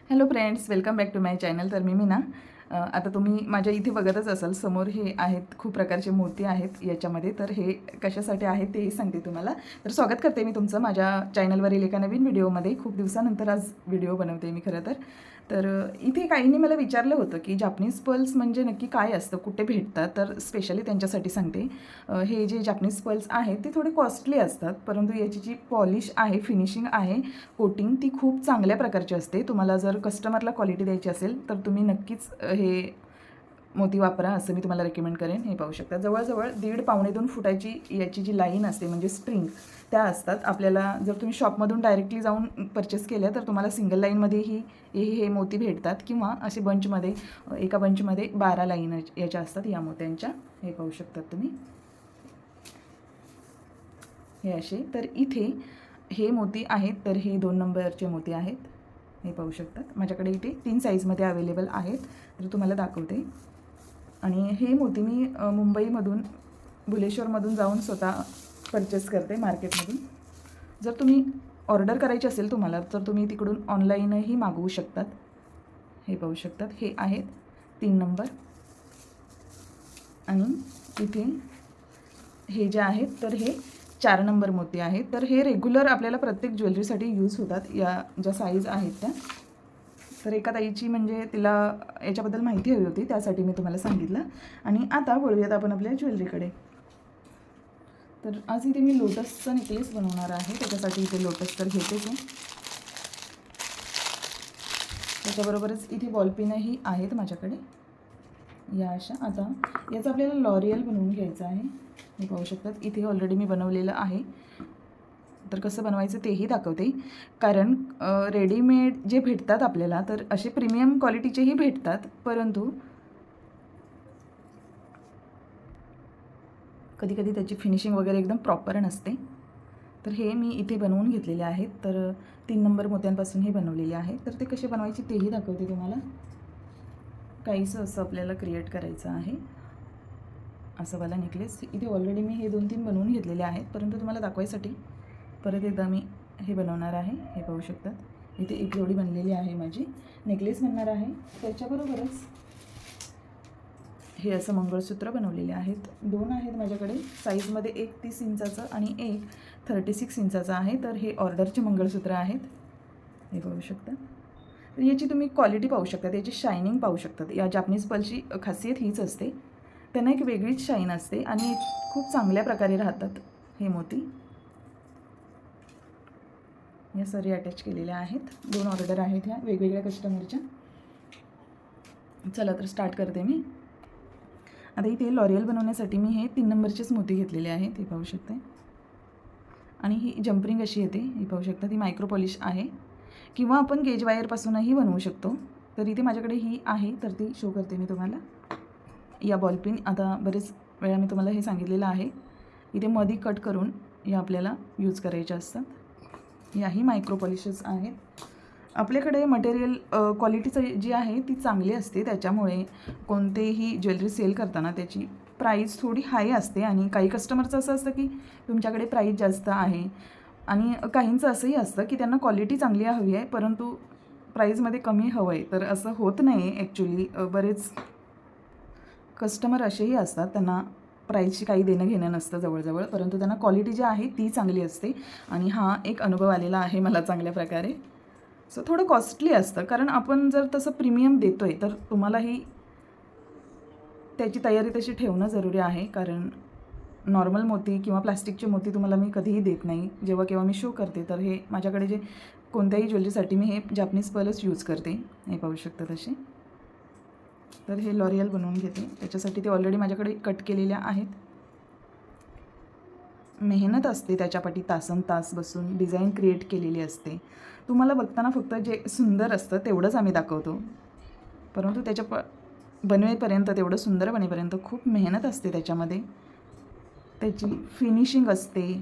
Hello friends, welcome back to my channel. तर मी मीना. आता तुम्ही माझ्या इथे बघतच असाल, समोर हे आहेत खूप प्रकारचे मोती आहेत याच्यामध्ये. तर हे कशासाठी आहेत तेही सांगते तुम्हाला. तर स्वागत करते मी तुमचं माझ्या चॅनलवरील एका नवीन व्हिडिओमध्ये. खूप दिवसानंतर आज व्हिडिओ बनवते मी खरं तर. तर इथे काहींनी मला विचारलं होतं की जापनीज पर्ल्स म्हणजे नक्की काय असतं, कुठे भेटतात. तर स्पेशली त्यांच्यासाठी सांगते. हे जे जापनीज पर्ल्स आहेत ते थोडे कॉस्टली असतात, परंतु याची जी पॉलिश आहे, फिनिशिंग आहे, कोटिंग ती खूप चांगल्या प्रकारची असते. तुम्हाला जर कस्टमरला क्वालिटी द्यायची असेल तर तुम्ही नक्कीच हे मोती वापरा, असं मी तुम्हाला रेकमेंड करेन. हे पाहू शकता, जवळजवळ 1.5-2 फुटाची याची जी लाईन असते म्हणजे स्ट्रिंग त्या असतात. आपल्याला जर तुम्ही शॉपमधून डायरेक्टली जाऊन परचेस केल्या तर तुम्हाला सिंगल लाईनमध्येही हे मोती भेटतात, किंवा असे बंचमध्ये, एका बंचमध्ये 12 लाईन याच्या असतात या मोत्यांच्या. हे पाहू शकतात तुम्ही, हे असे. तर इथे हे मोती आहेत, तर हे 2 नंबरचे मोती आहेत. हे पाहू शकतात, माझ्याकडे इथे 3 साईजमध्ये अवेलेबल आहेत. तर तुम्हाला दाखवते. आणि हे मोती मी मुंबईमधून, भुलेश्वरमधून जाऊन स्वतः परचेस करते मार्केटमधून. जर तुम्ही ऑर्डर करायची असेल तुम्हाला, तर तुम्ही तिकडून ऑनलाईनही मागवू शकतात. हे पाहू शकतात, हे आहेत 3 नंबर. आणि इथे हे जे आहेत तर हे 4 नंबर मोती आहेत. तर हे रेग्युलर आपल्याला प्रत्येक ज्वेलरीसाठी यूज होतात, या ज्या साईज आहेत त्या. तर एका ताईची म्हणजे तिला याच्याबद्दल माहिती हवी होती, त्यासाठी मी तुम्हाला सांगितलं. आणि आता वळूयात आपण आपल्या ज्वेलरीकडे. तर आज इथे मी लोटसचा नेकलेस बनवणार आहे, त्याच्यासाठी इथे लोटस तर घेतेच आहे. त्याच्याबरोबरच इथे बॉलपिनही आहेत माझ्याकडे, या अशा. आता याचं आपल्याला लॉरियल बनवून घ्यायचं आहे. हे पाहू शकतात, इथे ऑलरेडी मी बनवलेलं आहे. तर कसं बनवायचं तेही दाखवते. कारण रेडीमेड जे भेटतात आपल्याला, तर असे प्रीमियम क्वालिटीचेही भेटतात, परंतु कधी कधी त्याची फिनिशिंग वगैरे एकदम प्रॉपर नसते. तर हे मी इथे बनवून घेतलेले आहेत. तर 3 नंबर मोत्यांपासून हे बनवलेले आहेत. तर ते कसे बनवायचे तेही दाखवते तुम्हाला. काहीसं असं आपल्याला क्रिएट करायचं आहे, असं वाला नेकलेस. इथे ऑलरेडी मी हे 2-3 बनवून घेतलेले आहेत, परंतु तुम्हाला दाखवायसाठी परत एकदा मी हे बनवणार आहे. हे पाहू शकतात, इथे एक जोडी बनलेली आहे माझी. नेकलेस बनणार आहे, त्याच्याबरोबरच हे असं मंगळसूत्र बनवलेले आहेत. 2 आहेत माझ्याकडे साईजमध्ये, एक 30 इंचाचं आणि एक 36 इंचाचं आहे. तर हे ऑर्डरचे मंगळसूत्र आहेत. हे पाहू शकता. तर याची तुम्ही क्वालिटी पाहू शकता, याची शायनिंग पाहू शकतात. या जापनीज पर्लची खासियत हीच असते, त्यांना एक वेगळीच शाईन असते आणि खूप चांगल्या प्रकारे राहतात हे मोती. या सरी अटॅच केलेल्या आहेत. 2 ऑर्डर आहेत ह्या वेगवेगळ्या कस्टमरच्या. चला तर स्टार्ट करते मी. आता इथे लॉरियल बनवण्यासाठी मी हे 3 नंबरचेच मोती घेतलेले आहेत. हे पाहू शकते. आणि ही जंपरिंग अशी येते, हे पाहू शकता. ती मायक्रो पॉलिश आहे, किंवा आपण गेज वायरपासूनही बनवू शकतो. तर इथे माझ्याकडे ही आहे, तर ती शो करते मी तुम्हाला. या बॉलपिन, आता बरेच वेळा मी तुम्हाला हे सांगितलेलं आहे, इथे मधी कट करून या आपल्याला यूज करायच्या असतात. याही मायक्रो पॉलिशेस आहेत. आपल्याकडे मटेरियल क्वालिटीचं जी आहे ती चांगली असते, त्याच्यामुळे कोणतेही ज्वेलरी सेल करताना त्याची प्राईस थोडी हाय असते. आणि काही कस्टमरचं असं असतं की तुमच्याकडे प्राईस जास्त आहे, आणि काहींचं असंही असतं की त्यांना क्वालिटी चांगली हवी आहे, परंतु प्राईजमध्ये कमी हवं आहे. तर असं होत नाही ॲक्च्युली. बरेच कस्टमर असेही असतात, त्यांना प्राईसची काही देणं घेणं नसतं जवळजवळ, परंतु त्यांना क्वालिटी जी आहे ती चांगली असते. आणि हा एक अनुभव आलेला आहे मला चांगल्या प्रकारे. सो थोडं कॉस्टली असतं, कारण आपण जर तसं प्रीमियम देतो आहे, तर तुम्हालाही त्याची तयारी तशी ठेवणं जरुरी आहे. कारण नॉर्मल मोती किंवा प्लास्टिकचे मोती तुम्हाला मी कधीही देत नाही, जेव्हा केव्हा मी शो करते. तर हे माझ्याकडे जे कोणत्याही ज्वेलरीसाठी मी हे जापनीज पर्लच यूज करते. हे पाहू शकता तसे. तर हे लॉरियल बनवून घेते, त्याच्यासाठी ते ऑलरेडी माझ्याकडे कट केलेल्या आहेत. मेहनत असते त्याच्यापाठी, तासनतास बसून डिझाईन क्रिएट केलेली असते. तुम्हाला बघताना फक्त जे सुंदर असतं तेवढंच आम्ही दाखवतो, परंतु त्याच्या बनवेपर्यंत, तेवढं सुंदर बनेपर्यंत खूप मेहनत असते त्याच्यामध्ये. त्याची फिनिशिंग असते.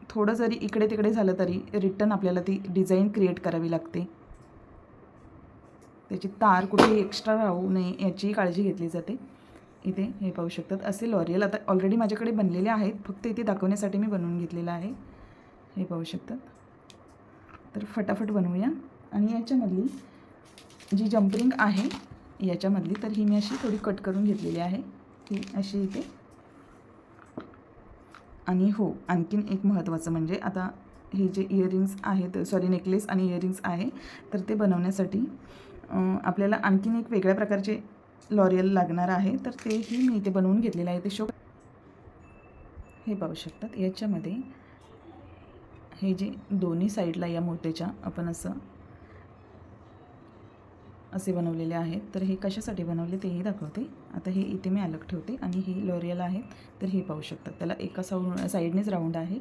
थोडं जरी इकडे तिकडे झालं तरी रिटर्न आपल्याला ती डिझाईन क्रिएट करावी लागते. त्याची तार कुठेही एक्स्ट्रा राहू नये याची काळजी घेतली जाते. इथे हे पाहू शकतात, असे लॉरियल आता ऑलरेडी माझ्याकडे बनलेले आहेत, फक्त इथे दाखवण्यासाठी मी बनवून घेतलेलं आहे. हे पाहू शकतात. तर फटाफट बनवूया. आणि याच्यामधली जी जंपरिंग आहे याच्यामधली, तर ही मी अशी थोडी कट करून घेतलेली आहे, ही अशी इथे. आणि हो, आणखीन एक महत्त्वाचं म्हणजे आता हे जे इयरिंग्स आहेत, सॉरी नेकलेस आणि इयरिंग्स आहे, तर ते बनवण्यासाठी आपल्याला आणखीन एक वेगळ्या प्रकारचे लॉरियल लागणार आहे, तर तेही मी इथे बनवून घेतलेलं आहे. ते हे पाहू शकतात. याच्यामध्ये हे जे दोन्ही साईडला या मोत्याच्या आपण असे बनवलेले आहेत. तर हे कशासाठी बनवले तेही दाखवते. आता हे इथे मी अलग ठेवते. आणि ही लॉरियल आहेत, तर हे पाहू शकतात. त्याला एका साईडनेच राऊंड आहे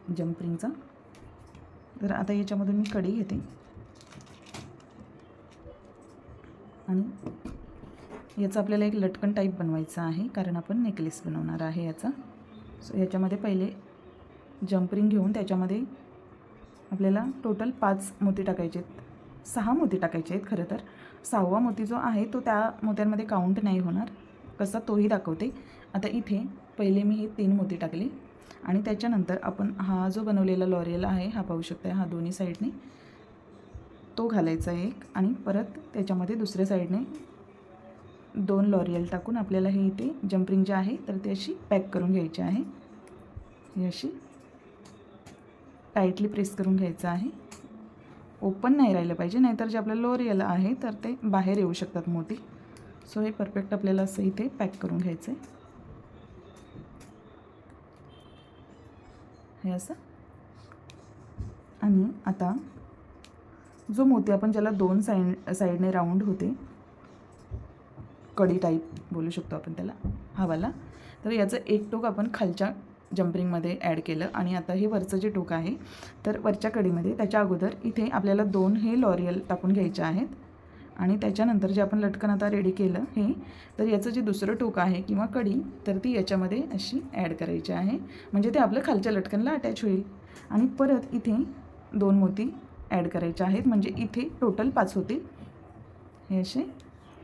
जंपरिंगचा. तर आता याच्यामधून मी कडी घेते आणि याचा आपल्याला एक लटकन टाईप बनवायचा आहे, कारण आपण नेकलेस बनवणार आहे याचा. सो याच्यामध्ये पहिले जंपरिंग घेऊन त्याच्यामध्ये आपल्याला टोटल 5 मोती टाकायचे आहेत. 6 मोती टाकायचे आहेत खरं तर. 6वा मोती जो आहे तो त्या मोत्यांमध्ये काउंट नाही होणार, कसा तोही दाखवते. आता इथे पहिले मी हे 3 मोती टाकले आणि त्याच्यानंतर आपण हा जो बनवलेला लॉरियल आहे हा पाहू शकता, हा दोन्ही साईडने तो घालायचा एक. आणि परत त्याच्यामध्ये दुसऱ्या साईडने 2 लॉरियल टाकून आपल्याला हे इथे जंपरिंग जे आहे तर ते अशी पॅक करून घ्यायची आहे. ही अशी टाईटली प्रेस करून घ्यायचं आहे. ओपन नाही राहिलं पाहिजे, नाहीतर जे आपलं लॉरियल आहे तर ते बाहेर येऊ शकतात मोती. सो हे परफेक्ट आपल्याला असं इथे पॅक करून घ्यायचं आहे, हे असं. आणि आता जो मोती आपण ज्याला 2 साईडने राऊंड होते, कडी टाईप बोलू शकतो आपण त्याला, हवाला, तर याचं एक टोक आपण खालच्या जंपरिंगमध्ये ॲड केलं. आणि आता हे वरचं जे टोक आहे तर वरच्या कडीमध्ये त्याच्या अगोदर इथे आपल्याला 2 हे लॉरियल टाकून घ्यायचे आहेत. आणि त्याच्यानंतर जे आपण लटकन आता रेडी केलं हे, तर याचं जे दुसरं टोक आहे किंवा कडी, तर ती याच्यामध्ये अशी ॲड करायची आहे, म्हणजे ते आपलं खालच्या लटकनला अटॅच होईल. आणि परत इथे 2 मोती ॲड करायचे आहेत, म्हणजे इथे टोटल 5 होतील. हे असे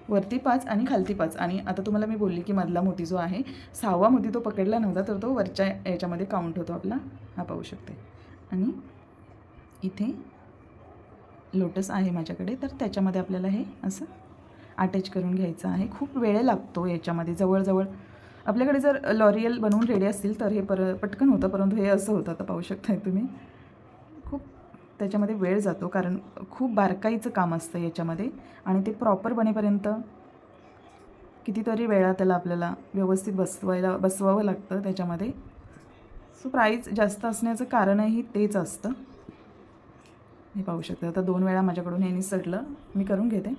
वरती 5 आणि खालती 5. आणि आता तुम्हाला मी बोलली की मधला मोती जो आहे 6वा मोती तो पकडला नव्हता, तर तो वरच्या याच्यामध्ये काउंट होतो आपला, हा पाहू शकते. आणि इथे लोटस आहे माझ्याकडे, तर त्याच्यामध्ये आपल्याला हे असं अटॅच करून घ्यायचं आहे. खूप वेळ लागतो याच्यामध्ये, जवळजवळ आपल्याकडे जर लॉरियल बनवून रेडी असतील तर हे पटकन होतं, परंतु हे असं होतं. आता पाहू शकताय तुम्ही, खूप त्याच्यामध्ये वेळ जातो, कारण खूप बारकाईचं काम असतं याच्यामध्ये. आणि ते प्रॉपर बनेपर्यंत कितीतरी वेळा त्याला आपल्याला व्यवस्थित बसवावं लागतं त्याच्यामध्ये. सो प्राईस जास्त असण्याचं कारणही तेच असतं. हे पाहू शकता. आता 2 वेळा माझ्याकडून हे निसटलं, मी करून घेते.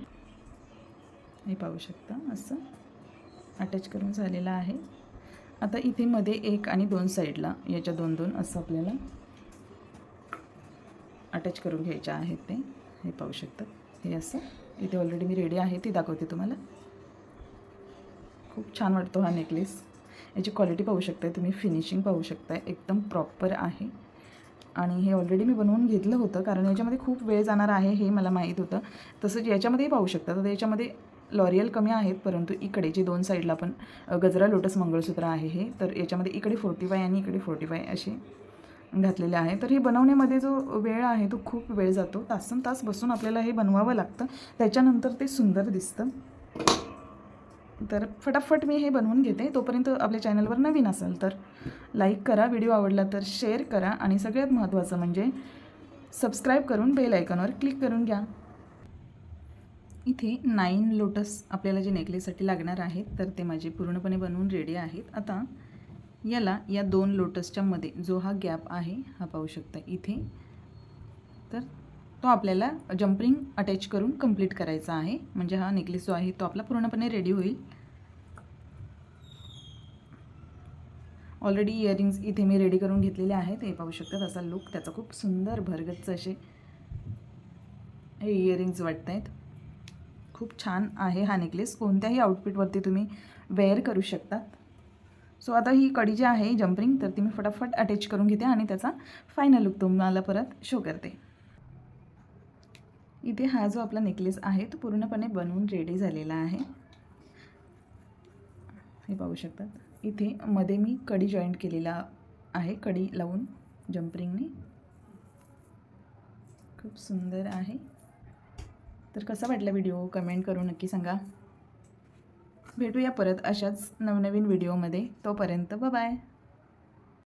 हे पाहू शकता असं अटॅच करून झालेलं आहे. आता इथे मध्ये 1 आणि 2 साईडला याच्या 2-2 असं आपल्याला अटॅच करून घ्यायचे आहेत ते. हे पाहू शकता. हे असं इथे ऑलरेडी मी रेडी आहे ती दाखवते तुम्हाला. खूप छान वाटतो हा नेकलेस. याची क्वालिटी पाहू शकताय तुम्ही, फिनिशिंग पाहू शकताय, एकदम प्रॉपर आहे. आणि हे ऑलरेडी मी बनवून घेतलं होतं, कारण याच्यामध्ये खूप वेळ जाणार आहे हे मला माहीत होतं. तसंच याच्यामध्येही पाहू शकता. तर याच्यामध्ये लॉरियल कमी आहेत, परंतु इकडे जे 2 साईडला आपण गजरा लोटस मंगळसूत्र आहे हे, तर याच्यामध्ये इकडे 45 आणि इकडे 45 असे घातलेले आहे. तर हे बनवण्यामध्ये जो वेळ आहे तो खूप वेळ जातो, तासंतास बसून आपल्याला हे बनवावं लागतं, त्याच्यानंतर ते सुंदर दिसतं. तर फटाफट मी हे बनवून घेते. तोपर्यंत आपल्या चॅनलवर नवीन असाल तर लाईक करा, व्हिडिओ आवडला तर शेअर करा, आणि सगळ्यात महत्त्वाचं म्हणजे सबस्क्राईब करून बेल आयकॉनवर क्लिक करून घ्या. इथे 9 लोटस आपल्याला जे नेकलेससाठी लागणार आहेत, तर ते माझे पूर्णपणे बनवून रेडी आहेत. आता याला या 2 लोटसच्या मध्ये जो हा गॅप आहे हा पाहू शकता इथे, तर तो आपल्याला जंपरिंग अटॅच करून कंप्लीट करायचा आहे, म्हणजे हा नेकलेस जो आहे तो आपला पूर्णपणे रेडी होईल. ऑलरेडी इयरिंग्स इथे मी रेडी करून घेतलेले आहेत. हे पाहू शकता असा लुक त्याचा, खूप सुंदर भरगच्च असे हे इयरिंग्स वाटत आहेत. खूप छान आहे हा नेकलेस, कोणत्याही आउटफिटवरती तुम्ही वेअर करू शकतात. सो आता ही कडी जी आहे जंपरिंग, तर ती मी फटाफट अटॅच करून घेते आणि त्याचा फायनल लुक तुम्हाला परत शो करते. इथे हा जो आपला नेकलेस आहे तो पूर्णपणे बनवून रेडी झालेला आहे. हे पाहू शकतात. इथे मध्ये मी कडी जॉईंट केलेला आहे, कडी लावून जंपरिंगने. खूप सुंदर आहे. तर कसा वाटला व्हिडिओ कमेंट करून नक्की सांगा. भेटूया परत अशाच नवनवीन व्हिडिओमध्ये. तोपर्यंत बाय.